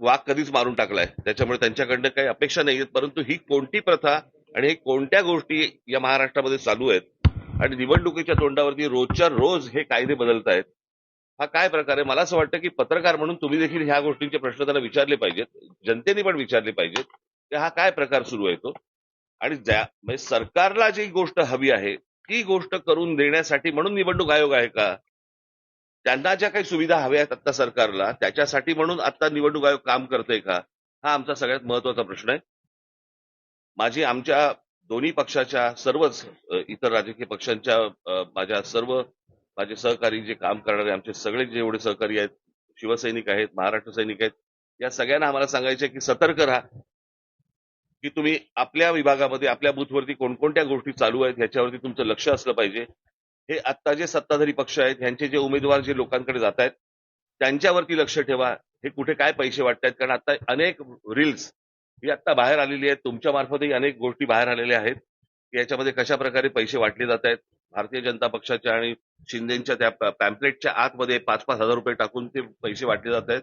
वाघ कधीच मारून टाकलाय, त्याच्यामुळे त्यांच्याकडनं काही अपेक्षा नाहीयेत. परंतु ही कोणती प्रथा आणि हे कोणत्या गोष्टी या महाराष्ट्रामध्ये चालू आहेत आणि निवडणुकीच्या तोंडावरती रोजच्या रोज हे कायदे बदलतायत, हा काय प्रकार आहे? मला असं वाटतं की पत्रकार म्हणून तुम्ही देखील ह्या गोष्टींचे प्रश्न त्यांना विचारले पाहिजेत, जनतेने पण विचारले पाहिजेत की हा काय प्रकार सुरू आहे तो. आणि म्हणजे सरकारला जी गोष्ट हवी आहे ती गोष्ट करून देण्यासाठी म्हणून निवडणूक आयोग आहे का? त्यांना ज्या काही सुविधा हव्या आहेत आता सरकारला त्याच्यासाठी म्हणून आता निवडणूक आयोग काम करतंय का? हा आमचा सगळ्यात महत्वाचा प्रश्न आहे. आमच्या दोन्ही पक्षाच्या सर्वच इतर राजकीय पक्षांच्या माझ्या सर्व माझे सहकारी जे काम करणारे आमचे सगळे जेवढे सहकारी आहेत, शिवसैनिक आहेत, महाराष्ट्र सैनिक आहेत, या सगळ्यांना आम्हाला सांगायचं आहे की सतर्क राहा, की तुम्ही आपल्या विभागामध्ये आपल्या बूथवरती कोणकोणत्या गोष्टी चालू आहेत ह्याच्यावरती तुमचं लक्ष असलं पाहिजे. हे आत्ता जे सत्ताधारी पक्ष आहेत ह्यांचे जे उमेदवार जे लोकांकडे जात आहेत त्यांच्यावरती लक्ष ठेवा. हे कुठे काय पैसे वाटतायत, कारण आता अनेक रील्स ही आता बाहेर आलेली आहेत, तुमच्या मार्फतही अनेक गोष्टी बाहेर आलेल्या आहेत की याच्यामध्ये कशा प्रकारे पैसे वाटले जात आहेत. भारतीय जनता पक्षाच्या आणि शिंदेच्या त्या पॅम्पलेटच्या आतमध्ये 5,500 रुपये टाकून ते पैसे वाटले जात आहेत.